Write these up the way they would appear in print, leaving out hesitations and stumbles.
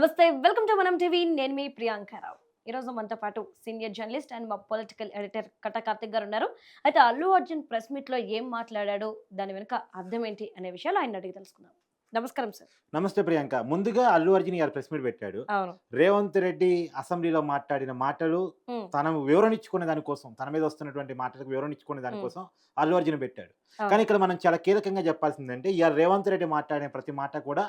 నమస్తే welcome to మనం TV నేను మీ ప్రియాంకరావు. ఈరోజు మనతో పాటు సీనియర్ జర్నలిస్ట్ అండ్ మా పొలిటికల్ ఎడిటర్ కట్ట కార్తిక్ గారు ఉన్నారు. అయితే అల్లు అర్జున్ ప్రెస్ మీట్ లో ఏం మాట్లాడాడు, దాని వెనుక అర్థం ఏంటి అనే విషయాలు ఆయన అడిగి తెలుసుకుందాం. నమస్కారం సార్. నమస్తే ప్రియాంక. ముందుగా అల్లు అర్జున్ గారు ప్రెస్ మీట్ పెట్టాడు. అవును. రేవంత్ రెడ్డి అసెంబ్లీలో మాట్లాడిన మాటలు ఉమ్, తన వివరణ ఇచ్చుకునే దానికోసం, తన మీద వస్తున్నటువంటి మాటలకు వివరణ ఇచ్చుకునే దానికోసం అల్లు అర్జున్ పెట్టాడు. అవును. కానీ ఇక్కడ మనం చాలా కీలకంగా చెప్పాల్సిందంటే ఇవాళ రేవంత్ రెడ్డి మాట్లాడిన ప్రతి మాట కూడా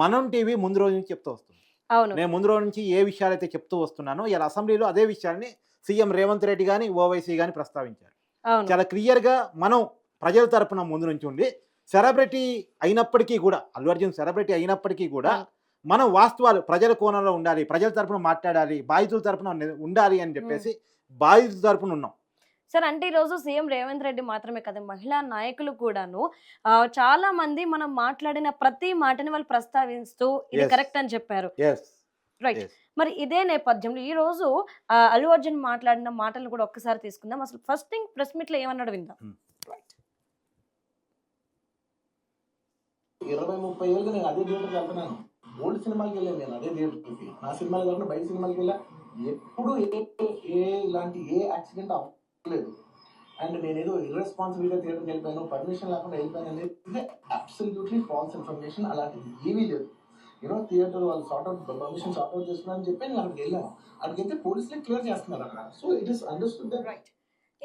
మనం టీవీ ముందు రోజు నుంచి చెప్తూ వస్తుంది. అవును. నేను ముందు రోజు నుంచి ఏ విషయాలైతే చెప్తూ వస్తున్నానో ఇలా అసెంబ్లీలో అదే విషయాన్ని సీఎం రేవంత్ రెడ్డి కానీ ఓవైసీ కానీ ప్రస్తావించారు. అవును. చాలా క్లియర్గా మనం ప్రజల తరపున ముందు నుంచి ఉండి సెలబ్రిటీ అయినప్పటికీ కూడా, అల్లు అర్జున్ సెలబ్రిటీ అయినప్పటికీ కూడా మనం వాస్తవాలు ప్రజల కోణంలో ఉండాలి, ప్రజల తరపున మాట్లాడాలి, బాధితుల తరపున ఉండాలి అని చెప్పేసి బాధితుల తరపున ఉన్నాం. సార్, అంటే ఈరోజు సీఎం రేవంత్ రెడ్డి మాత్రమే కదా, మహిళా నాయకులు కూడాను చాలా మంది మనం మాట్లాడిన ప్రతి మాటని వాళ్ళు ప్రస్తావిస్తూ ఇది Yes. కరెక్ట్ అని చెప్పారు. Yes. రైట్. Yes. మరి ఇదే నేపథ్యంలో ఈ రోజు అల్లు అర్జున్ మాట్లాడిన మాటలు కూడా ఒక్కసారి తీసుకుందాం. అసలు ఫస్ట్ థింగ్ ప్రెస్ మీట్ లో ఏమన్నాడు విందాం. రైట్. 20-30 ఏళ్ళుగా నేను అదే థియేటర్కి వెళ్తున్నాను. ఓల్డ్ సినిమాకి వెళ్ళాను, నేను అదే థియేటర్కి. నా సినిమాలు కాకుండా బయట సినిమాకి వెళ్ళా. ఎప్పుడు ఇలాంటి ఏ యాక్సిడెంట్ అవ్వలేదు. అండ్ నేనేదో ఇర్రెస్పాన్సిబుల్గా థియేటర్కి వెళ్ళిపోయాను, పర్మిషన్ లేకుండా వెళ్ళిపోయాను అనేది అబ్సల్యూట్లీ ఫాల్స్ ఇన్ఫర్మేషన్. అలాంటిది ఏమీ లేదు. థియేటర్ వాళ్ళు పర్మిషన్ సార్ట్ అవుట్ చేస్తున్నారని చెప్పి నేను అక్కడికి వెళ్ళాను. అక్కడికి వెళ్తే పోలీసులే క్లియర్ చేస్తున్నారు అక్కడ. So it is understood that. Right.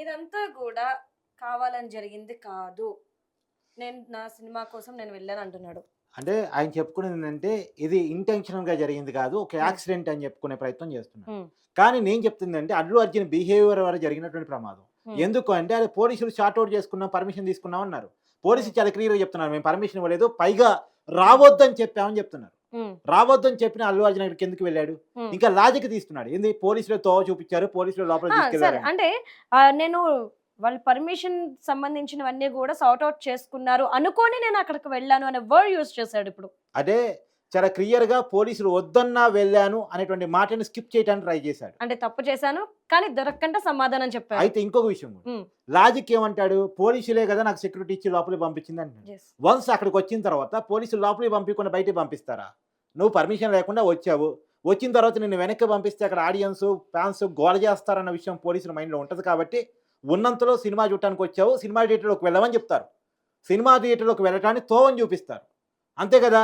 ఇదంతా కూడా కావాలని జరిగింది కాదు, నేను నా సినిమా కోసం నేను వెళ్ళాను అంటున్నాడు. అంటే ఆయన చెప్పుకునేది ఏంటంటే ఇది ఇంటెన్షనల్గా జరిగింది కాదు, ఒక యాక్సిడెంట్ అని చెప్పుకునే ప్రయత్నం చేస్తున్నాడు. కానీ నేను చెప్తుంది అంటే అల్లు అర్జున్ బిహేవియర్ వల్ల జరిగినటువంటి ప్రమాదం. ఎందుకు అంటే అది పోలీసులు షార్ట్ అవుట్ చేసుకున్నాం, పర్మిషన్ తీసుకున్నాం అన్నారు. పోలీసులు చాలా క్లియర్గా చెప్తున్నారు, మేము పర్మిషన్ ఇవ్వలేదు, పైగా రావద్దని చెప్పామని చెప్తున్నారు. రావద్దని చెప్పిన అల్లు అర్జున్ అక్కడికి ఎందుకు వెళ్ళాడు? ఇంకా లాజిక్ తీస్తున్నాడు. ఏంది, పోలీసులు తోవ చూపించారు, పోలీసులు లోపల సార్, తీసుకెళ్లారు. అంటే నేను వాళ్ళ పర్మిషన్ సంబంధించినవన్నీ కూడా సార్ట్ అవుట్ చేసుకున్నారు అనుకోని నేను అక్కడికి వెళ్ళాను అనే వర్డ్ యూజ్ చేశాడు ఇప్పుడు. అదే చాలా క్లియర్ గా పోలీసులు వద్దన్నా వెళ్ళాను అనేటువంటి మాటని స్కిప్ చేయడానికి ట్రై చేశాడు. అంటే తప్పు చేశాను కానీ దొరకకుండా సమాధానం చెప్పాడు. అయితే ఇంకొక విషయం కూడా, లాజిక్ ఏమంటాడు, పోలీసులే కదా నాకు సెక్యూరిటీ ఇచ్చి లోపలికి పంపించింది అంటాడు. Yes. వన్స్ అక్కడికి వచ్చిన తర్వాత పోలీసులు లోపలికి పంపించకుండా బయటికి పంపిస్తారా? నువ్వు పర్మిషన్ లేకుండా వచ్చావు, వచ్చిన తర్వాత నిన్ను వెనక్కి పంపిస్తే అక్కడ ఆడియన్స్ ఫ్యాన్స్ గోల చేస్తారన్న విషయం పోలీసుల మైండ్లో ఉంటుంది. కాబట్టి ఉన్నంతలో సినిమా చూడటానికి వచ్చావు, సినిమా థియేటర్లోకి వెళ్ళమని చెప్తారు, సినిమా థియేటర్లోకి వెళ్ళటానికి తోవని చూపిస్తారు, అంతే కదా.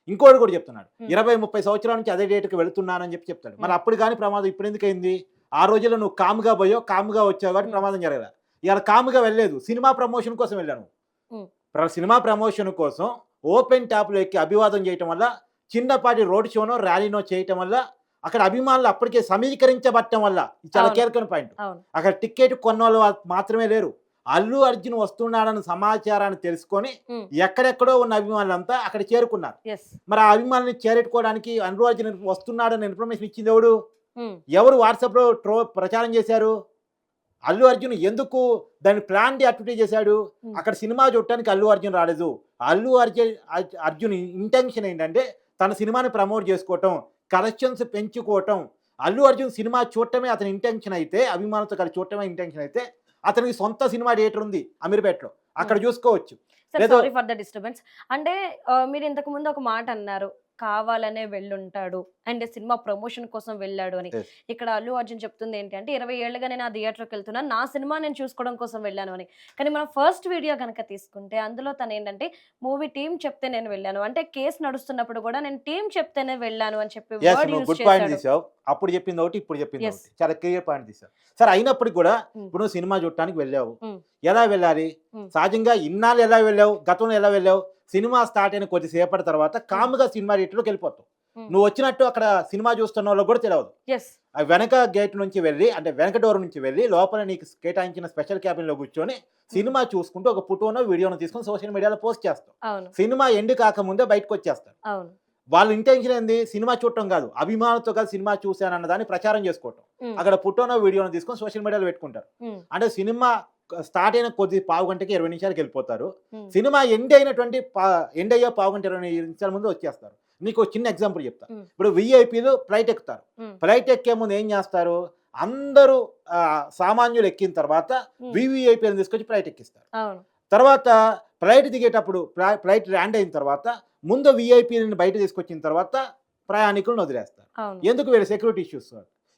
ఇంకోటి కూడా చెప్తున్నాడు, 20-30 సంవత్సరాల నుంచి అదే డేట్కి వెళుతున్నానని చెప్తాడు. మరి అప్పుడు కానీ ప్రమాదం ఇప్పుడు ఎందుకు అయింది? ఆ రోజుల్లో నువ్వు కామ్గా పోయావు, కామ్గా వచ్చావు కాబట్టి ప్రమాదం జరగదా. ఇవాళ కామ్గా వెళ్ళలేదు, సినిమా ప్రమోషన్ కోసం వెళ్ళాను. సినిమా ప్రమోషన్ కోసం ఓపెన్ ట్యాప్లో ఎక్కి అభివాదం చేయటం వల్ల, చిన్నపాటి రోడ్ షోనో ర్యాలీనో చేయటం వల్ల అక్కడ అభిమానులు అప్పటికే సమీకరించబట్టడం వల్ల, చాలా కీలకమైన పాయింట్. అక్కడ టికెట్ కొన్న వాళ్ళు మాత్రమే లేరు, అల్లు అర్జున్ వస్తున్నాడన్న సమాచారాన్ని తెలుసుకొని ఎక్కడెక్కడో ఉన్న అభిమానులంతా అక్కడ చేరుకున్నారు. మరి ఆ అభిమానుల్ని చేరుకోవడానికి అల్లు అర్జున్ వస్తున్నాడన్న ఇన్ఫర్మేషన్ ఇచ్చింది ఎవడు? ఎవరు వాట్సాప్లో ప్రచారం చేశారు? అల్లు అర్జున్ ఎందుకు దాన్ని ప్లాన్ అడ్వర్టైజ్ చేశాడు? అక్కడ సినిమా చూడటానికి అల్లు అర్జున్ రాలేదు. అల్లు అర్జున్ ఇంటెన్షన్ ఏంటంటే తన సినిమాని ప్రమోట్ చేసుకోవటం, కలెక్షన్స్ పెంచుకోవటం. అల్లు అర్జున్ సినిమా చూడటమే అతని ఇంటెన్షన్ అయితే, అభిమానులతో కలిసి చూడటమే ఇంటెన్షన్ అయితే, అతనికి సొంత సినిమా థియేటర్ ఉంది అమీర్పేటలో, అక్కడ చూసుకోవచ్చు. Sorry for the disturbance. అంటే మీరు ఇంతకు ముందు ఒక మాట అన్నారు, కావాలనే వెళ్ళుంటాడు అండ్ సినిమా ప్రమోషన్ కోసం వెళ్ళాడు అని. ఇక్కడ అల్లు అర్జున్ చెప్తుంది ఏంటి అంటే 20 ఏళ్ళుగా నేను ఆ థియేటర్కి వెళ్తున్నాను, నా సినిమా నేను చూసుకోవడం కోసం వెళ్ళాను అని. కానీ మనం ఫస్ట్ వీడియో కనుక తీసుకుంటే అందులో తను ఏంటంటే మూవీ టీం చెప్తే నేను వెళ్ళాను, అంటే కేసు నడుస్తున్నప్పుడు కూడా నేను టీం చెప్తేనే వెళ్ళాను అని చెప్పి వర్డ్ యూజ్ గుడ్ పాయింట్ చేశాడు. తీసావు. అప్పుడు చెప్పింది ఒకటి, ఇప్పుడు చెప్పింది ఒకటి, చాలా క్లియర్ పాయింట్ తీసావు. సరే, అయినప్పటికీ కూడా ఇప్పుడు నువ్వు సినిమా చూడటానికి వెళ్ళావు, ఎలా వెళ్ళాలి? సహజంగా ఇన్నాళ్ళు ఎలా వెళ్ళావు, గతంలో ఎలా వెళ్ళావు? సినిమా స్టార్ట్ అయిన కొద్దిసేపటి తర్వాత కామ్గా సినిమా థియేటర్లోకి వెళ్ళిపోతావు. నువ్వు వచ్చినట్టు అక్కడ సినిమా చూస్తున్న వాళ్ళకి కూడా తెలియదు. ఆ వెనక గేట్ నుంచి వెళ్ళి, అంటే వెనక డోర్ నుంచి వెళ్ళి లోపల నీకు కేటాయించిన స్పెషల్ క్యాబిన్లో కూర్చొని సినిమా చూసుకుంటూ ఒక ఫోటోనో వీడియోనో తీసుకొని సోషల్ మీడియాలో పోస్ట్ చేస్తావు. సినిమా ఎండ్ కాకముందే బయటకు వచ్చేస్తారు. వాళ్ళ ఇంటెన్షన్ ఏంది? సినిమా చూడటం కాదు, అభిమానులతో కలిసి సినిమా చూశానన్న దాన్ని ప్రచారం చేసుకోవటం. అక్కడ ఫోటోనో వీడియోనో తీసుకొని సోషల్ మీడియాలో పెట్టుకుంటారు. అంటే సినిమా స్టార్ట్ అయిన కొద్ది పావు గంటకి 20 నిమిషాలకు వెళ్ళిపోతారు. సినిమా ఎండ్ అయ్యే పావు గంట 20 నిమిషాల ముందు వచ్చేస్తారు. నీకు చిన్న ఎగ్జాంపుల్ చెప్తా. ఇప్పుడు విఐపీలు ఫ్లైట్ ఎక్కుతారు. ఫ్లైట్ ఎక్కే ముందు ఏం చేస్తారు? అందరూ సామాన్యులు ఎక్కిన తర్వాత వివిఐపీలను తీసుకొచ్చి ఫ్లైట్ ఎక్కిస్తారు. తర్వాత ఫ్లైట్ దిగేటప్పుడు ఫ్లైట్ ల్యాండ్ అయిన తర్వాత ముందు విఐపీలను బయట తీసుకొచ్చిన తర్వాత ప్రయాణికులను వదిలేస్తారు. అవును. ఎందుకు వీళ్ళు సెక్యూరిటీ ఇష్యూస్.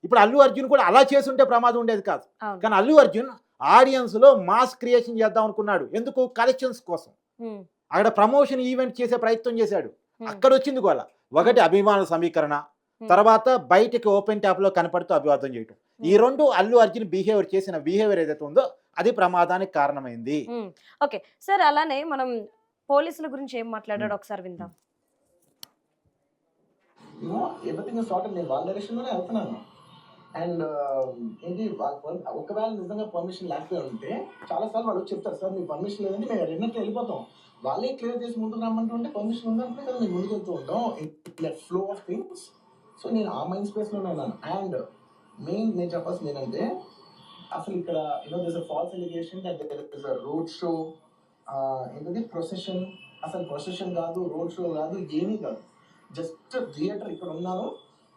ఇప్పుడు అల్లు అర్జున్ కూడా అలా చేసుంటే ప్రమాదం ఉండేది కాదు. అవును. కానీ అల్లు అర్జున్ ఆడియన్స్లో మాస్ క్రియేషన్ చేద్దాం అనుకున్నాడు. ఎందుకు? కలెక్షన్స్ కోసం. ఉమ్, అక్కడ ప్రమోషన్ ఈవెంట్ చేసే ప్రయత్నం చేశాడు. ఉమ్, అక్కడ వచ్చింది గోల. ఒకటి అభిమానుల సమీకరణ, తర్వాత బయటికి ఓపెన్ ట్యాప్లో కనపడుతూ అభివాదం చేయటం. ఈ రెండు అల్లు అర్జున్ చేసిన బిహేవియర్ ఏదైతే ఉందో అది ప్రమాదానికి కారణమైంది. ఉమ్. ఓకే సార్, అలానే మనం పోలీసుల గురించి ఏం మాట్లాడాడో ఒకసారి విందాం. Everything is sorted. నేను వాళ్ళ డైరెక్షన్లోనే వెళ్తున్నాను. అండ్ ఏంటి ఒకవేళ నిజంగా పర్మిషన్ లేకపోయి ఉంటే చాలాసార్లు వాళ్ళు చెప్తారు, సార్ మీ పర్మిషన్ లేదంటే మేము రెండింటికి వెళ్ళిపోతాం. వాళ్ళే క్లియర్ చేసి ముందుకు రమ్మంటుంటే పర్మిషన్ ఉందంటే కదా మేము ముందుకు వెళ్తూ ఉంటాం ఫ్లో ఆఫ్ థింగ్స్. సో నేను ఆ మైండ్ స్పేస్లోనే ఉన్నాను. అండ్ మెయిన్ నేను చెప్పాల్సింది ఏంటంటే అసలు ఇక్కడ this a false allegation that there is a road show, ఏంటది ప్రొసెషన్. అసలు ప్రొసెషన్ కాదు, రోడ్ షో కాదు, ఏమీ కాదు. జస్ట్ థియేటర్ ఇక్కడ ఉన్నాను,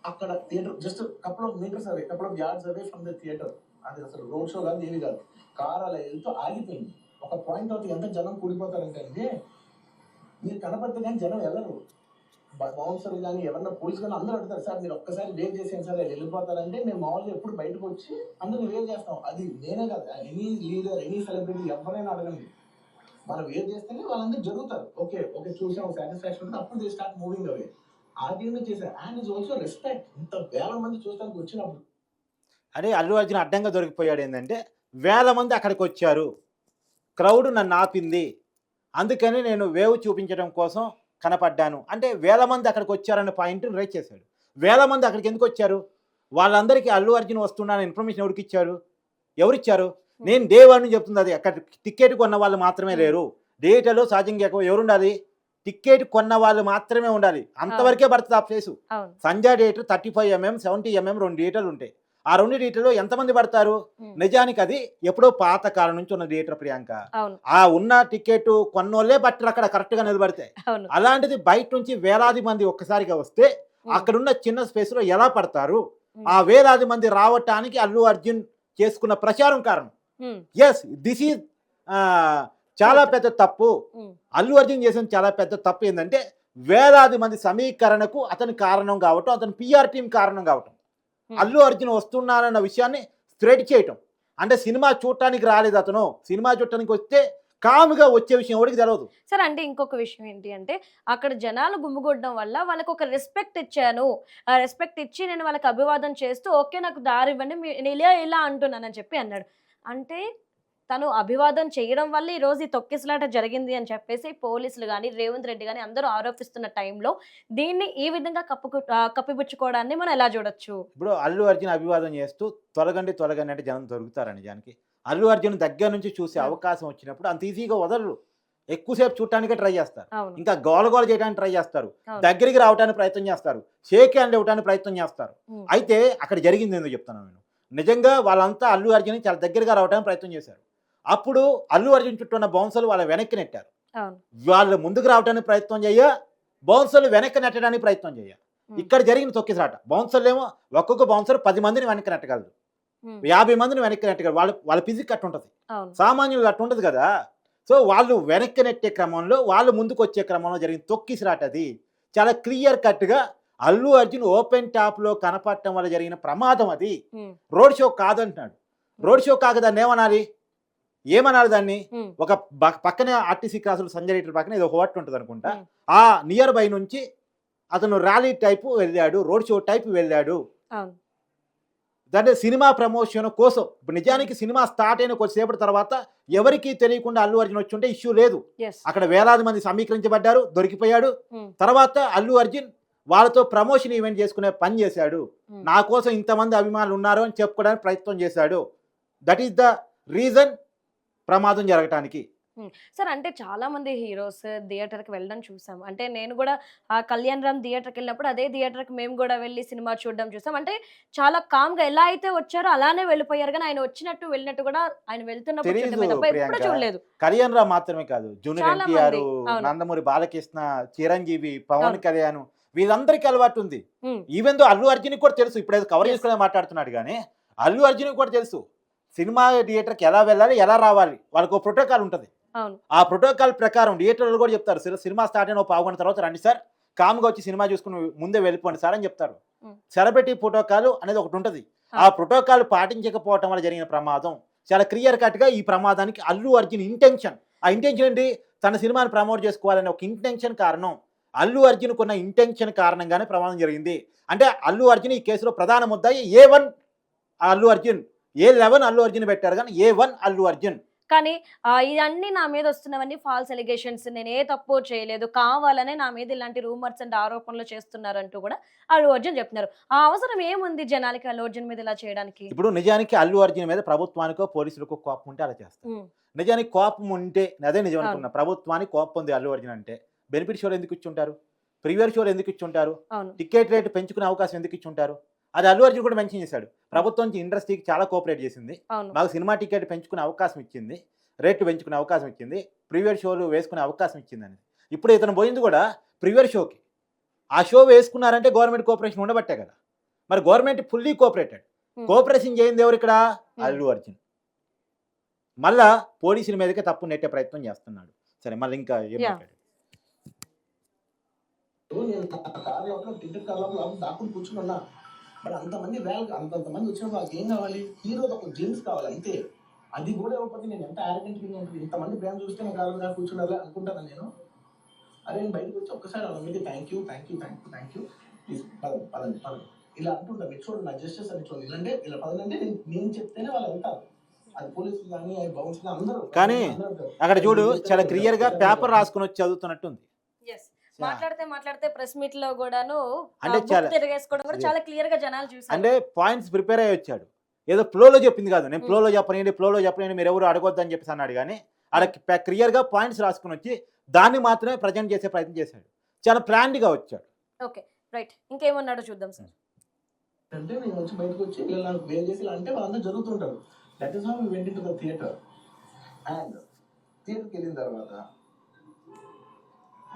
అక్కడ theatre just couple of metres away, couple of yards away from the theatre. అది అసలు రోడ్ షో కాదు, ఏమీ కాదు. కార్ అలా వెళ్తూ ఆగిపోయింది. ఒక పాయింట్ అవుట్ ఎంత జనం కూడిపోతారంటే అండి, మీరు కనపడితే కానీ జనం వెళ్ళరు. బౌన్సర్లు కానీ ఎవరన్నా పోలీసు కానీ అందరూ అడుగుతారు, సార్ మీరు ఒక్కసారి వేవ్ చేసేయండి సార్ వెళ్ళిపోతారంటే మేము మామూలుగా ఎప్పుడు బయటకు వచ్చి అందరిని వేవ్ చేస్తాం. అది నేనే కాదు, ఎనీ లీడర్ ఎనీ సెలబ్రిటీ ఎవరైనా అడగండి, మనం వేవ్ చేస్తేనే వాళ్ళందరూ జరుగుతారు. ఓకే ఓకే చూసాం సాటిస్ఫాక్షన్ ఉంటుంది, అప్పుడు దే స్టార్ట్ మూవింగ్ అవే. ఆర్డీని చేశారు. And is also respect. ఇంత వేల మంది చూస్తానికి వచ్చినప్పుడు అదే అల్లు అర్జున్ అడ్డంగా దొరికిపోయాడు. ఏంటంటే వేల మంది అక్కడికి వచ్చారు, క్రౌడ్ నన్ను ఆపింది, అందుకని నేను వేవ్ చూపించడం కోసం కనపడ్డాను అంటే వేల మంది అక్కడికి వచ్చారన్న పాయింట్ని రైట్ చేశాడు. వేల మంది అక్కడికి ఎందుకు వచ్చారు? వాళ్ళందరికీ అల్లు అర్జున్ వస్తున్నాను ఇన్ఫర్మేషన్ ఎవరిచ్చారు? నేను డే వన్ నుంచి చెప్తుంది అది. అక్కడ టికెట్ కొన్న వాళ్ళు మాత్రమే లేరు. డేటాలో సహజంగా ఎవరు ఉండాలి? టికెట్ కొన్న వాళ్ళు మాత్రమే ఉండాలి. అంతవరకే పడుతుంది ఆ place. Sanjay theatre 35mm 70mm 2 థియేటర్లు ఉంటాయి. ఆ 2 థియేటర్లో ఎంతమంది పడతారు? నిజానికి అది ఎప్పుడో పాత కాలం నుంచి ఉన్న థియేటర్ ప్రియాంక. ఆ ఉన్న టికెట్ కొన్నోళ్ళే బట్టలు అక్కడ కరెక్ట్ గా నిలబడతాయి. అలాంటిది బయట నుంచి వేలాది మంది ఒక్కసారిగా వస్తే అక్కడున్న చిన్న స్పేస్ లో ఎలా పడతారు? ఆ వేలాది మంది రావటానికి అల్లు అర్జున్ చేసుకున్న ప్రచారం కారణం. ఎస్, దిస్ ఈజ్ చాలా పెద్ద తప్పు. అల్లు అర్జున్ చేసిన చాలా పెద్ద తప్పు ఏంటంటే వేలాది మంది సమీకరణకు అతని కారణం కావటం, అతని పిఆర్ టీం కారణం కావటం. అల్లు అర్జున్ వస్తున్నారన్న విషయాన్ని స్ప్రెడ్ చేయటం. అంటే సినిమా చూడటానికి రాలేదు అతను, సినిమా చూడటానికి వస్తే కాముగా వచ్చే విషయం ఎవరికి తెలియదు. సార్ అంటే ఇంకొక విషయం ఏంటి అంటే అక్కడ జనాలు గుమ్మిగొట్టడం వల్ల వాళ్ళకి ఒక రెస్పెక్ట్ ఇచ్చాను, ఆ రెస్పెక్ట్ ఇచ్చి నేను వాళ్ళకి అభివాదం చేస్తూ ఓకే నాకు దారి ఇవ్వండి నేను ఇలా అంటున్నానని చెప్పి అన్నాడు. అంటే తను అభివాదం చేయడం వల్ల ఈ రోజు ఈ తొక్కిసలాట జరిగింది అని చెప్పేసి పోలీసులు కానీ రేవంత్ రెడ్డి కానీ అందరూ ఆరోపిస్తున్న టైంలో దీన్ని ఈ విధంగా కప్పిపుచ్చుకోవడాన్ని మనం ఎలా చూడొచ్చు? ఇప్పుడు అల్లు అర్జున్ అభివాదం చేస్తూ తొలగండి అంటే జనం దొరుకుతారు. నిజానికి అల్లు అర్జున్ దగ్గర నుంచి చూసే అవకాశం వచ్చినప్పుడు అంత ఈజీగా వదలరు. ఎక్కువసేపు చూడటానికే ట్రై చేస్తారు, ఇంకా గోల చేయడానికి ట్రై చేస్తారు, దగ్గరికి రావడానికి ప్రయత్నం చేస్తారు, షేక్ హ్యాండ్ ఇవ్వడానికి ప్రయత్నం చేస్తారు. అయితే అక్కడ జరిగింది ఏందో చెప్తాను నేను. నిజంగా వాళ్ళంతా అల్లు అర్జున్ చాలా దగ్గరగా రావడానికి ప్రయత్నం చేశారు. అప్పుడు అల్లు అర్జున్ చుట్టూ ఉన్న బౌన్సర్లు వాళ్ళ వెనక్కి నెట్టారు. వాళ్ళు ముందుకు రావడానికి ప్రయత్నం చేయ, బౌన్సర్లు వెనక్కి నెట్టడానికి ప్రయత్నం చేయ. ఇక్కడ జరిగిన తొక్కిసలాట. బౌన్సర్లు ఏమో ఒక్కొక్క బౌన్సర్ 10 మందిని వెనక్కి నెట్టగలదు, 50 మందిని వెనక్కి నెట్టగలరు. వాళ్ళ ఫిజిక్ అట్టు ఉంటుంది, సామాన్యులు అట్టు ఉంటుంది కదా. సో వాళ్ళు వెనక్కి నెట్టే క్రమంలో వాళ్ళు ముందుకు వచ్చే క్రమంలో జరిగిన తొక్కిసలాట. అది చాలా క్లియర్ కట్గా అల్లు అర్జున్ ఓపెన్ టాప్ లో కనపడటం వల్ల జరిగిన ప్రమాదం. అది రోడ్ షో కాదంటున్నాడు. రోడ్ షో కాక దాన్ని ఏమనాలి దాన్ని? ఒక పక్కనే ఆర్టీసీ క్రాసులు సంజయ్ థియేటర్ పక్కన ఇది ఒక హోటల్ ఉంటుంది అనుకుంటా, ఆ నియర్ బై నుంచి అతను ర్యాలీ టైపు వెళ్ళాడు, రోడ్ షో టైపు వెళ్ళాడు. అంటే సినిమా ప్రమోషన్ కోసం. ఇప్పుడు నిజానికి సినిమా స్టార్ట్ అయిన కొద్దిసేపటి తర్వాత ఎవరికి తెలియకుండా అల్లు అర్జున్ వచ్చి ఉంటే ఇష్యూ లేదు. అక్కడ వేలాది మంది సమీకరించబడ్డారు, దొరికిపోయాడు. తర్వాత అల్లు అర్జున్ వాళ్ళతో ప్రమోషన్ ఈవెంట్ చేసుకునే పని చేశాడు. నా కోసం ఇంతమంది అభిమానులు ఉన్నారు అని చెప్పుకోవడానికి ప్రయత్నం చేశాడు. దట్ ఈస్ ద రీజన్ ప్రమాదం జరగటానికి. సార్ అంటే చాలా మంది హీరోస్ థియేటర్కి వెళ్ళడం చూసాం. అంటే నేను కూడా ఆ కళ్యాణ్ రామ్ థియేటర్కి వెళ్ళినప్పుడు అదే థియేటర్కి మేము కూడా వెళ్ళి సినిమా చూడడం చూసాం. అంటే చాలా కామ్గా ఎలా అయితే వచ్చారో అలానే వెళ్ళిపోయారు, కానీ ఆయన వచ్చినట్టు వెళ్ళినట్టు కూడా ఆయన వెళ్తున్నప్పుడు ఎప్పుడు చూడలేదు. కళ్యాణ్ రామ్ మాత్రమే కాదు, జూనియర్ ఎన్టీఆర్, నందమూరి బాలకృష్ణ, చిరంజీవి, పవన్ కళ్యాణ్ వీళ్ళందరికీ అలవాటు ఉంది. ఈవెన్ దో అల్లు అర్జున్ కూడా తెలుసు. ఇప్పుడు ఏదో కవర్ చేసుకునే మాట్లాడుతున్నాడు కానీ అల్లు అర్జున్ కూడా తెలుసు సినిమా థియేటర్కి ఎలా వెళ్ళాలి, ఎలా రావాలి. వాళ్ళకు ఒక ప్రోటోకాల్ ఉంటుంది. ఆ ప్రోటోకాల్ ప్రకారం థియేటర్లు కూడా చెప్తారు, సినిమా స్టార్ట్ అయిన 1/2 గంట తర్వాత రండి సార్, కామ్గా వచ్చి సినిమా చూసుకుని ముందే వెళ్ళిపోండి సార్ అని చెప్తారు. ఉమ్. సెలబ్రిటీ ప్రోటోకాల్ అనేది ఒకటి ఉంటుంది. ఆ ప్రోటోకాల్ పాటించకపోవటం వల్ల జరిగిన ప్రమాదం చాలా క్లియర్ కట్గా ఈ ప్రమాదానికి అల్లు అర్జున్ ఇంటెన్షన్. ఆ ఇంటెన్షన్ ఏంటి? తన సినిమాని ప్రమోట్ చేసుకోవాలనే ఒక ఇంటెన్షన్ కారణం. అల్లు అర్జున్కున్న ఉన్న ఇంటెన్షన్ కారణంగానే ప్రమాదం జరిగింది. అంటే అల్లు అర్జున్ ఈ కేసులో ప్రధాన ముద్దాయి A1 అల్లు అర్జున్. A11 అల్లు అర్జున్ పెట్టారు కానీ A1 అల్లు అర్జున్. కానీ ఇవన్నీ నా మీద వస్తున్నవన్నీ ఫాల్స్ ఎలిగేషన్స్. నేను ఏ తప్పు చేయలేదు. కావాలనే నా మీద ఇలాంటి రూమర్స్ అండ్ ఆరోపణలు చేస్తున్నారంటూ కూడా అల్లు అర్జున్ చెప్తున్నారు. ఆ అవసరం ఏముంది జనాలకి అల్లు అర్జున్ మీద ఇలా చేయడానికి? ఇప్పుడు నిజానికి అల్లు అర్జున్ మీద ప్రభుత్వానికో పోలీసులకో కోపం ఉంటే అలా చేస్తారు. ఉమ్. నిజానికి కోపం ఉంటే అదే నిజం అవును. అనుకున్నా. ప్రభుత్వానికి కోపం ఉంది అల్లు అర్జున్ అంటే బెనిఫిట్ షోలు ఎందుకు ఇచ్చుంటారు? ప్రీమియర్ షోలు ఎందుకు ఇచ్చుంటారు? అవును. టికెట్ రేట్ పెంచుకునే అవకాశం ఎందుకు ఇచ్చుంటారు? అది అల్లు అర్జున్ కూడా మెన్షన్ చేశాడు. ప్రభుత్వం ఇండస్ట్రీకి చాలా కోఆపరేట్ చేసింది. అవును. మాకు సినిమా టికెట్ పెంచుకునే అవకాశం ఇచ్చింది, రేట్లు పెంచుకునే అవకాశం ఇచ్చింది, ప్రీమియర్ షోలు వేసుకునే అవకాశం ఇచ్చిందని. ఇప్పుడు ఇతను పోయింది కూడా ప్రీమియర్ షోకి. ఆ షో వేసుకున్నారంటే గవర్నమెంట్ కోఆపరేషన్ ఉండబట్టే కదా. మరి government fully cooperated. Hmm. Cooperation చేయింది ఎవరు ఇక్కడ? అల్లు అర్జున్. మళ్ళా పోలీసుల మీదకే తప్పు నెట్టే ప్రయత్నం చేస్తున్నాడు. సరే మళ్ళీ ఇంకా ఏం Yeah. మాట్లాడాడు? నేను నా కార్ లోపల టికెట్ కార్ లోపల దాక్కుని కూర్చుని ఉన్నా. మరి అంతమంది అంతమంది వచ్చినప్పుడు నాకు ఏం కావాలి? హీరోది ఒక జీన్స్ కావాలి అంతే. అది కూడా ఇవ్వకపోతే నేను ఎంత arrogant గా ఉంటుంది. ఇంతమంది ప్రేమ చూస్తే నేను కారు మీద కూర్చుండాలి అనుకుంటాను నేను. అరే నేను బయటకు వచ్చి ఒక్కసారి వాళ్ళ మీద థ్యాంక్ యూ ప్లీజ్ పదండి ఇలా అంటుంటా. మీరు చూడండి నా జస్టిస్ అని చూడండి. ఇలాంటే ఇలా పదండి నేను చెప్తేనే వాళ్ళు వెళ్తారు. అది పోలీసులు కానీ అది బౌన్స్ అందరూ. కానీ అక్కడ చూడు చాలా క్లియర్ గా పేపర్ రాసుకుని వచ్చి చదువుతున్నట్టుంది. Yes. మాట్లాడితే ప్రెస్ మీట్ లో కూడాను అంటే book చాలా తిరగేసుకోవడం కూడా చాలా క్లియర్ గా జనాలు చూసారు. అంటే పాయింట్స్ ప్రిపేర్ అయ్యి వచ్చాడు. ఏదో ఫ్లోలో చెప్పింది కాదు. నేను ఫ్లోలో చెప్పనండి మీరు ఎవరు అడగొద్దని చెప్పేసి అన్నాడు. కానీ ఆడ క్లియర్గా పాయింట్స్ రాసుకుని వచ్చి దాన్ని మాత్రమే ప్రజెంట్ చేసే ప్రయత్నం చేశాడు. చాలా ప్లాన్డ్గా వచ్చాడు. Okay right. ఇంకేమన్నాడో చూద్దాం సార్. అంటే నేను వచ్చి బయటకు వచ్చి ఇలా నాకు వేరు చేసి ఇలా అంటే వాళ్ళంతా జరుగుతుంటారు. That is how we went into the theatre. And థియేటర్కి వెళ్ళిన తర్వాత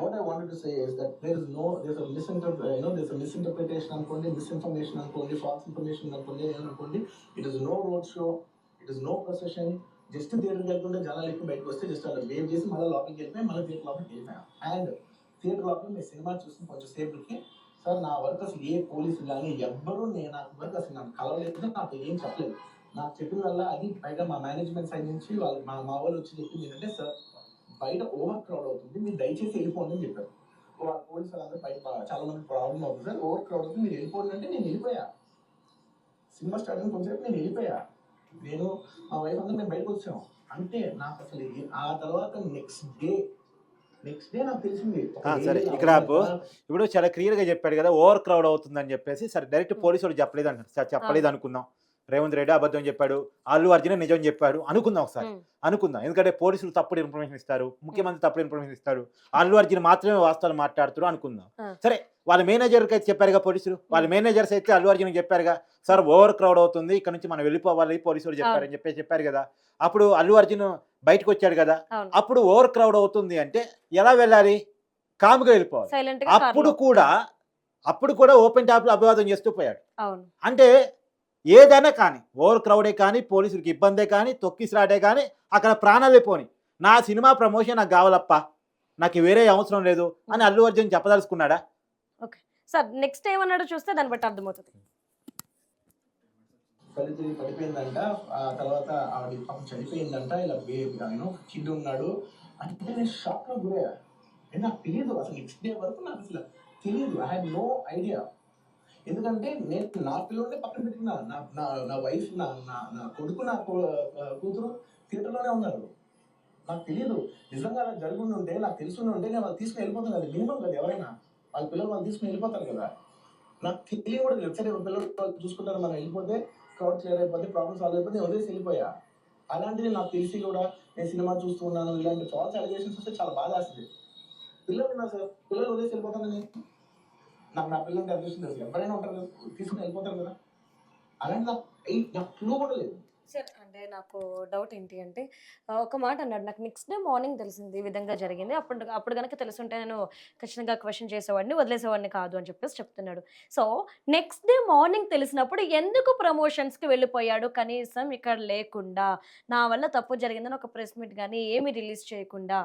what I wanted to say is that there's a misinterpretation అనుకోండి, misinformation అనుకోండి, false information అనుకోండి, ఏమనుకోండి. It is no road show, it is no procession. Just థియేటర్కి వెళ్తుంటే జనాలు ఎక్కువ బయటకు వస్తే జస్ట్ అలా వేవ్ చేసి మళ్ళీ లోపలికి వెళ్ళిపోయి మళ్ళీ థియేటర్ లోపలికి వెళ్ళిపోయాం. అండ్ థియేటర్ లోపల మీ సినిమా చూసి కొంచెం సేపటికి సార్ నా వరకు అసలు ఏ పోలీసు కానీ ఎవ్వరూ నాకు వరకు అసలు నాకు కలవలేదు, నాకు ఏం చెప్పలేదు. నాకు చెప్పిన వల్ల అది పైగా మా మేనేజ్మెంట్ సైడ్ నుంచి వాళ్ళు మా వాళ్ళు వచ్చి చెప్పింది ఏంటంటే సార్ బయట ఓవర్ క్రౌడ్ అవుతుంది, మీరు దయచేసి వెళ్ళిపోండి అని చెప్పారు. పోలీసు వాళ్ళందరూ బయట చాలా మంది ప్రాబ్లం అవుతుంది సార్, ఓవర్ క్రౌడ్ అవుతుంది మీరు వెళ్ళిపోండి అంటే నేను వెళ్ళిపోయా. సినిమా స్టార్ట్ అయిన కొంచెంసేపు నేను వెళ్ళిపోయా. నేను మా వైఫ్ అందరూ మేము బయటకు వచ్చాము. అంటే నాకు అసలు ఆ తర్వాత నెక్స్ట్ డే నాకు తెలిసింది. సరే ఇక్కడ ఇప్పుడు చాలా క్లియర్గా చెప్పాడు కదా ఓవర్ క్రౌడ్ అవుతుందని చెప్పేసి. సరే డైరెక్ట్ పోలీసు వాళ్ళు చెప్పలేదు అంటారు. సరే చెప్పలేదు అనుకుందాం. రేవంత్ రెడ్డి అబద్ధం చెప్పాడు, అల్లు అర్జున్ నిజం చెప్పాడు అనుకుందాం. ఒకసారి అనుకుందాం. ఎందుకంటే పోలీసులు తప్పుడు ఇన్ఫర్మేషన్ ఇస్తారు, ముఖ్యమంత్రి తప్పుడు ఇన్ఫర్మేషన్ ఇస్తారు, అల్లు అర్జున్ మాత్రమే వాస్తవాలు మాట్లాడుతారు అనుకుందాం. సరే వాళ్ళ మేనేజర్కి అయితే చెప్పారుగా పోలీసులు, వాళ్ళ మేనేజర్స్ అయితే అల్లు అర్జున్ చెప్పారుగా సార్ ఓవర్ క్రౌడ్ అవుతుంది ఇక్కడ నుంచి మనం వెళ్ళిపోవాలి పోలీసులు చెప్పారని చెప్పారు కదా. అప్పుడు అల్లు అర్జున్ బయటకు వచ్చాడు కదా. అప్పుడు ఓవర్ క్రౌడ్ అవుతుంది అంటే ఎలా వెళ్ళాలి? కామ్గా వెళ్ళిపోవాలి. అప్పుడు కూడా ఓపెన్ టాప్ లో అభివాదం చేస్తూ పోయాడు. అంటే ఏదైనా కానీ ఓవర్ క్రౌడే కానీ పోలీసులకి ఇబ్బందే కానీ తొక్కిసలాటే కానీ అక్కడ ప్రాణాలే పోని నా సినిమా ప్రమోషన్ నాకు కావాలప్ప, నాకు వేరే అవసరం లేదు అని అల్లు అర్జున్ చెప్పదలుచుకున్నాడా? ఓకే సార్ నెక్స్ట్ ఏమన్నాడో చూస్తే దాన్ని బట్టి అర్థమవుతుంది. పడిపోయిందంట, ఆ తర్వాత ఆవిడ పాపం చనిపోయిందంట, ఇలా కిడ్ ఉన్నాడు అంటే నేను షాక్ లో గురయ్యా. నాకు తెలియదు అసలు నెక్స్ట్ డే వరకు నాకు అసలు తెలియదు. I had no idea. ఎందుకంటే నేను నా పిల్లల్ని పక్కన పెట్టుకున్నా, నా వైఫ్ నా కొడుకు నా కూతురు థియేటర్లోనే ఉన్నారు. నాకు తెలియదు. నిజంగా అలా జరుగుండి ఉంటే నాకు తెలుసుకుని ఉంటే నేను వాళ్ళు తీసుకుని వెళ్ళిపోతాను కదా. మినిమం కదా ఎవరైనా వాళ్ళ పిల్లలు వాళ్ళు తీసుకుని వెళ్ళిపోతారు కదా. నాకు తెలియ కూడా లేదు. సరే పిల్లలు వాళ్ళు చూసుకుంటారు, మనం వెళ్ళిపోతే క్రౌడ్ క్లియర్ అయిపోతే ప్రాబ్లమ్ సాల్వ్ అయిపోతే వదిలేసి వెళ్ళిపోయా. అలాంటిది నాకు తెలిసి కూడా నేను సినిమా చూస్తూ ఉన్నాను ఇలాంటి ఫాల్స్ అలిగేషన్స్ వస్తే చాలా బాధ వేస్తుంది. పిల్లలు ఉన్నారు సార్, పిల్లలు వదిలేసి వెళ్ళిపోతాను నేను. నాకు నా పిల్లలంటే అదృష్టం తెలుసు, ఎవరైనా ఉంటారు కదా తీసుకుని వెళ్ళిపోతారు కదా. అలాంటి నాకు క్లూ కూడా లేదు. సార్ అంటే అంటే నాకు డౌట్ ఏంటి అంటే ఒక మాట అన్నాడు. నాకు నెక్స్ట్ డే మార్నింగ్ తెలిసింది ఈ విధంగా జరిగింది. అప్పుడు గనక తెలుసుంటే నేను ఖచ్చితంగా క్వెషన్ చేసేవాడిని, వదిలేసేవాడిని కాదు అని చెప్పేసి చెప్తున్నాడు. సో, నెక్స్ట్ డే మార్నింగ్ తెలిసినప్పుడు ఎందుకు ప్రమోషన్స్‌కి వెళ్ళిపోయాడు కనీసం ఇక్కడ లేకుండా? నా వల్ల తప్పు జరిగిందని ఒక ప్రెస్ మీట్ గాని ఏమి రిలీజ్ చేయకుండా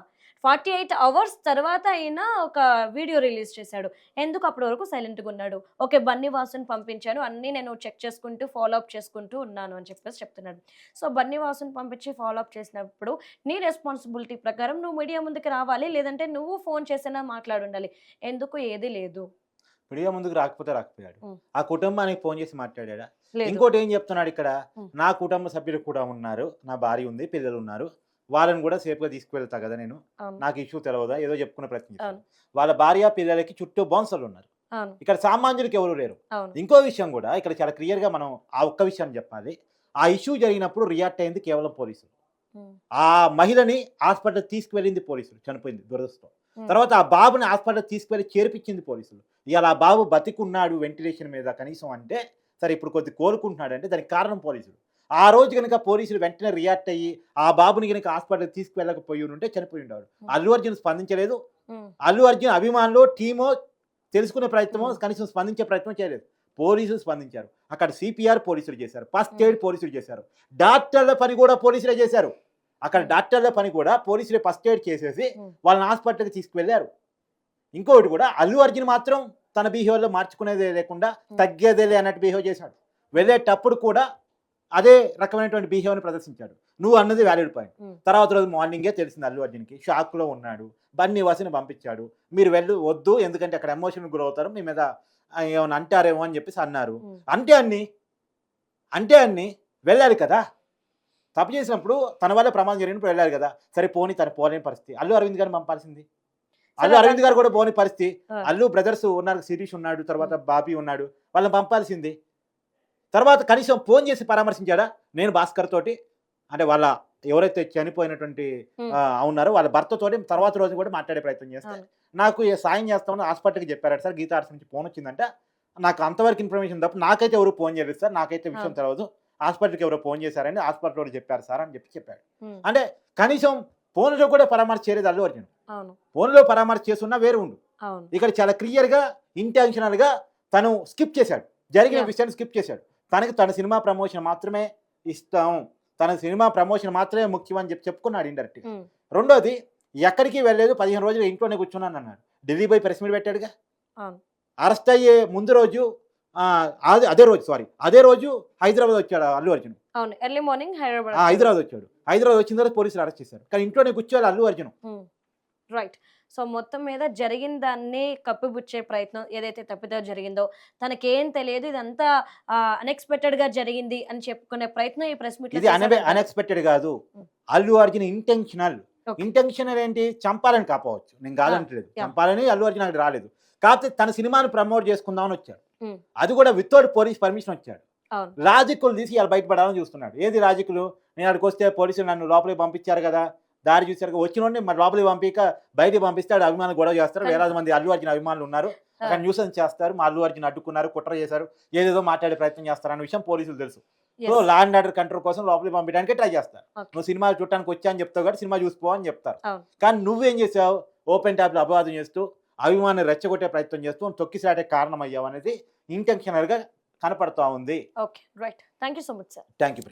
48 అవర్స్ తర్వాత అయినా ఒక వీడియో రిలీజ్ చేశాడు. ఎందుకు అప్పటి వరకు సైలెంట్‌గా ఉన్నాడు? ఓకే. బన్నీ వాసుని పంపించాను. అన్నీ నేను చెక్ చేసుకుంటూ, ఫాలో అప్ చేసుకుంటూ ఉన్నాను అని చెప్పేసి చెప్తున్నాడు. సో, బన్నీ వాసుని పంపించి ఫాలో అప్ చేసినప్పుడు నీ రెస్పాన్సిబిలిటీ ప్రకారం నువ్వు మీడియా ముందుకు రావాలి. లేదంటే నువ్వు ఫోన్ చేసైనా మాట్లాడుండాలి. ఎందుకు ఏది లేదు? మీడియా ముందుకు రాకపోయాడు. హ్మ్. ఆ కుటుంబానికి ఫోన్ చేసి మాట్లాడాడా? లేదు. ఇంకోటి ఏం చెప్తున్నాడు ఇక్కడ, హ్మ్. నా కుటుంబ సభ్యులు కూడా ఉన్నారు, నా భార్య ఉంది, పిల్లలు ఉన్నారు, వాళ్ళని కూడా సేఫ్గా తీసుకువెళ్తా కదా నేను, అవును. నాకు ఇష్యూ తెలవదా, ఏదో చెప్పుకునే ప్రయత్నం చేశాడు. అవును. వాళ్ళ భార్య పిల్లలకి చుట్టూ బౌన్సర్లు ఉన్నారు. అవును. ఇక్కడ సామాన్యులకి ఎవరు లేరు. అవును. ఇంకో విషయం కూడా ఇక్కడ చాలా క్లియర్గా మనం ఆ ఒక్క విషయాన్ని చెప్పాలి. ఆ ఇష్యూ జరిగినప్పుడు రియాక్ట్ అయింది కేవలం పోలీసులు. హ్మ్. ఆ మహిళని హాస్పిటల్ తీసుకువెళ్ళింది పోలీసులు, చనిపోయింది దురదృష్టం. హ్మ్. తర్వాత ఆ బాబుని హాస్పిటల్ తీసుకువెళ్ళి చేర్పించింది పోలీసులు. ఇవాళ ఆ బాబు బతికున్నాడు వెంటిలేషన్ మీద కనీసం అంటే, సరే ఇప్పుడు కొద్ది కోలుకుంటున్నాడు అంటే దానికి కారణం పోలీసులు. ఆ రోజు కనుక పోలీసులు వెంటనే రియాక్ట్ అయ్యి ఆ బాబుని కనుక హాస్పిటల్ తీసుకువెళ్ళకపోయి ఉంటే చనిపోయి ఉండేవాడు. అల్లు అర్జున్ స్పందించలేదు. హ్మ్. అల్లు అర్జున్ అభిమానులు టీమో తెలుసుకునే ప్రయత్నమో కనీసం స్పందించే ప్రయత్నం చేయలేదు. పోలీసులు స్పందించారు. అక్కడ సిపిఆర్ పోలీసులు చేశారు, ఫస్ట్ ఎయిడ్ పోలీసులు చేశారు, డాక్టర్ల పని కూడా పోలీసులే చేశారు. అక్కడ డాక్టర్ల పని కూడా పోలీసులే ఫస్ట్ ఎయిడ్ చేసేసి వాళ్ళని హాస్పిటల్కి తీసుకువెళ్ళారు. ఇంకొకటి కూడా అల్లు అర్జున్ మాత్రం తన బిహేవియర్లో మార్చుకునేదే లేకుండా తగ్గేదేలే అన్నట్టు బిహేవ్ చేశాడు. వెళ్ళేటప్పుడు కూడా అదే రకమైనటువంటి బిహేవియర్ని ప్రదర్శించాడు. నువ్వు అన్నది వ్యాలిడ్ పాయింట్. తర్వాత రోజు మార్నింగే తెలిసింది అల్లు అర్జున్కి, షాక్లో ఉన్నాడు. బన్నీ వాసిని పంపించాడు. మీరు వద్దు, ఎందుకంటే అక్కడ ఎమోషన్ గురవుతారు, మీ మీద ఏమైనా అంటారేమో అని చెప్పేసి అన్నారు. అంటే అన్ని వెళ్ళాలి కదా, తప్పు చేసినప్పుడు తన వల్ల ప్రమాదం జరిగినప్పుడు వెళ్ళాలి కదా. సరే పోనీ, తను పోలేని పరిస్థితి. అల్లు అరవింద్ గారిని పంపాల్సింది. అల్లు అరవింద్ గారు కూడా పోని పరిస్థితి. అల్లు బ్రదర్స్ ఉన్నారు, శిరీష్ ఉన్నాడు, తర్వాత బాబీ ఉన్నాడు, వాళ్ళని పంపాల్సింది. తర్వాత కనీసం ఫోన్ చేసి పరామర్శించాడా? నేను భాస్కర్ తోటి, అంటే వాళ్ళ ఎవరైతే చనిపోయినటువంటి ఉన్నారో వాళ్ళ భర్తతోటి తర్వాత రోజు కూడా మాట్లాడే ప్రయత్నం చేస్తే, నాకు సాయం చేస్తామని హాస్పిటల్కి చెప్పారట సార్, గీతా ఆర్ట్స్ నుంచి ఫోన్ వచ్చిందంట, నాకు అంతవరకు ఇన్ఫర్మేషన్ తప్ప నాకైతే ఎవరు ఫోన్ చేయలేదు సార్, నాకైతే విషయం తెలియదు, హాస్పిటల్కి ఎవరో ఫోన్ చేశారని హాస్పిటల్ వాళ్ళు చెప్పారు సార్ అని చెప్పాడు. అంటే కనీసం ఫోన్లో కూడా పరామర్శ చేయలేదు అల్లు అర్జున్. ఫోన్లో పరామర్శ చేస్తున్నా వేరు ఉండు. ఇక్కడ చాలా క్లియర్గా ఇంటెన్షనల్గా తను స్కిప్ చేశాడు, జరిగిన విషయాన్ని స్కిప్ చేశాడు. తన సినిమా ప్రమోషన్ మాత్రమే ఇష్టం, తన సినిమా ప్రమోషన్ మాత్రమే ముఖ్యం అని చెప్పుకున్నాడు ఇండైరెక్ట్గా. రెండోది, ఎక్కడికి వెళ్ళలేదు, 15 రోజులు ఇంట్లోనే కూర్చున్నాను అన్నాడు. ఢిల్లీ పోయి ప్రెస్ మీట్ పెట్టాడుగా. అరెస్ట్ అయ్యే ముందు రోజు అదే రోజు హైదరాబాద్ వచ్చాడు అల్లు అర్జున్. ఎర్లీ మార్నింగ్ హైదరాబాద్ వచ్చాడు. హైదరాబాద్ వచ్చిన తర్వాత పోలీసులు అరెస్ట్ చేశారు. కానీ ఇంట్లోనే కూర్చోవాలి అల్లు అర్జున్. రైట్. సో, మొత్తం మీద జరిగిన దాన్ని కప్పిపుచ్చే ప్రయత్నం, ఏదైతే తప్పిదో జరిగిందో తనకేం తెలియదు, ఇదంతా అన్ఎక్స్పెక్టెడ్గా జరిగింది అని చెప్పుకునే ప్రయత్నం ఈ ప్రెస్ మీట్. ఇది అన్ఎక్స్పెక్టెడ్ కాదు, అల్లు అర్జున్ ఇంటెన్షనల్ ఏంటి, చంపాలని కాపోవచ్చు, నేను కాదంటలేదు, చంపాలని అల్లు అర్జున్ అక్కడ రాలేదు. కాకపోతే తన సినిమాను ప్రమోట్ చేసుకుందామని వచ్చాడు. అది కూడా వితౌట్ పోలీస్ పర్మిషన్ వచ్చాడు. లాజిక్లు తీసి ఇలా బయటపడాలని చూస్తున్నాడు. ఏది లాజిక్లు, నేను అక్కడికి వస్తే పోలీసులు నన్ను లోపలికి పంపించారు కదా, దారి చూసారు, వచ్చిన మరి లోపలికి పంపిక బయటికి పంపిస్తాడు, అభిమానులు గొడవ చేస్తారు, వేలాది మంది అల్లు అర్జున్ అభిమానులు ఉన్నారు, అక్కడ న్యూసెన్స్ చేస్తారు, మా అల్లు అర్జున్ అడ్డుకున్నారు, కుట్ర చేశారు, ఏదేదో మాట్లాడే ప్రయత్నం చేస్తారు అన్న విషయం పోలీసులు తెలుసు. So law and order control కోసం లోపలికి పంపించడానికి ట్రై చేస్తారు. నువ్వు సినిమా చూడటానికి వచ్చా అని చెప్తావు కాబట్టి సినిమా చూసిపో అని చెప్తారు. కానీ నువ్వేం చేసావు, ఓపెన్ ట్యాబ్లో అపవాదం చేస్తూ అభిమానులు రెచ్చగొట్టే ప్రయత్నం చేస్తూ తొక్కిసాటే కారణం అయ్యావు అనేది ఇంటెన్షనల్గా కనపడతా ఉంది. Okay, right. Thank you so much sir. Thank you.